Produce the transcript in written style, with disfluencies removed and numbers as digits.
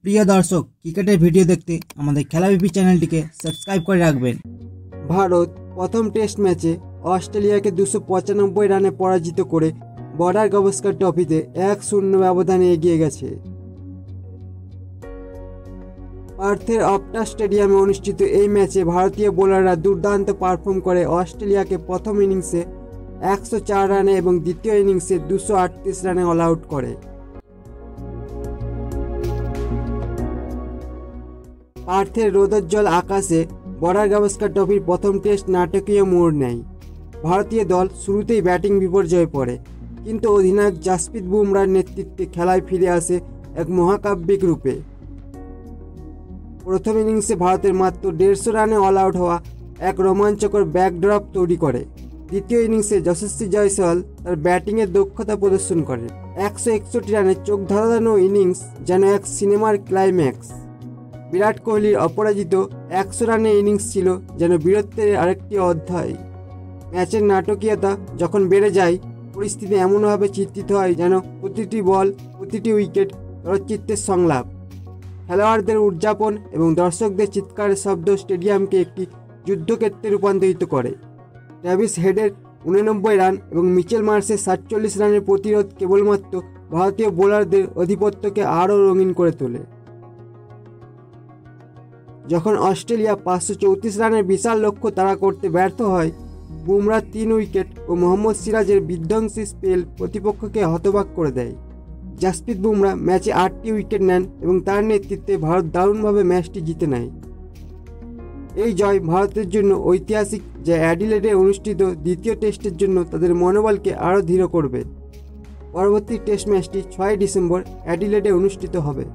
প্রিয় দর্শক, ক্রিকেটের ভিডিও দেখতে আমাদের খেলাবিপি চ্যানেলটিকে সাবস্ক্রাইব করে রাখবেন। ভারত প্রথম টেস্ট ম্যাচে অস্ট্রেলিয়াকে 295 রানে পরাজিত করে বর্ডার গাভাস্কার ট্রফিতে 1-0 ব্যবধানে এগিয়ে গেছে। পার্থের অপটাস স্টেডিয়ামে অনুষ্ঠিত এই ম্যাচে ভারতীয় বোলাররা দুর্দান্ত পারফর্ম করে অস্ট্রেলিয়াকে প্রথম ইনিংসে 104 রানে এবং দ্বিতীয় ইনিংসে 238 রানে অল আউট করে। পার্থের রোদজ্জ্বল আকাশে বর্ডার গাভাস্কার ট্রফির প্রথম টেস্ট নাটকীয় মোড় নেয়। ভারতীয় দল শুরুতেই ব্যাটিং বিপর্যয়ে পড়ে, কিন্তু অধিনায়ক জাসপ্রীত বুমরার নেতৃত্বে খেলায় ফিরে আসে এক মহাকাব্যিক রূপে। প্রথম ইনিংসে ভারতের মাত্র 150 রানে অল আউট হওয়া এক রোমাঞ্চকর ব্যাকড্রপ তৈরি করে। দ্বিতীয় ইনিংসে যশস্বী জয়সওয়াল তার ব্যাটিংয়ের দক্ষতা প্রদর্শন করেন। 161 রানের চোখ ধাঁধানো ইনিংস যেন এক সিনেমার ক্লাইম্যাক্স। বিরাট কোহলির অপরাজিত 100 রানের ইনিংস ছিল যেন বীরত্বের আরেকটি অধ্যায়। ম্যাচের নাটকীয়তা যখন বেড়ে যায়, পরিস্থিতি এমনভাবে চিত্রিত হয় যেন প্রতিটি বল, প্রতিটি উইকেট চলচ্চিত্রের সংলাপ। খেলোয়াড়দের উদযাপন এবং দর্শকদের চিৎকারের শব্দ স্টেডিয়ামকে একটি যুদ্ধক্ষেত্রে রূপান্তরিত করে। ট্র্যাভিস হেডের 89 রান এবং মিচেল মার্শের 47 রানের প্রতিরোধ কেবলমাত্র ভারতীয় বোলারদের আধিপত্যকে আরও রঙিন করে তোলে। যখন অস্ট্রেলিয়া 534 রানের বিশাল লক্ষ্য তাড়া করতে ব্যর্থ হয়, বুমরার 3 উইকেট ও মোহাম্মদ সিরাজের বিধ্বংসী স্পেল প্রতিপক্ষকে হতবাক করে দেয়। জাসপ্রীত বুমরা ম্যাচে 8টি উইকেট নেন এবং তার নেতৃত্বে ভারত দারুণভাবে ম্যাচটি জিতে নেয়। এই জয় ভারতের জন্য ঐতিহাসিক, যা অ্যাডিলেডে অনুষ্ঠিত দ্বিতীয় টেস্টের জন্য তাদের মনোবলকে আরও দৃঢ় করবে। পরবর্তী টেস্ট ম্যাচটি 6 ডিসেম্বর অ্যাডিলেডে অনুষ্ঠিত হবে।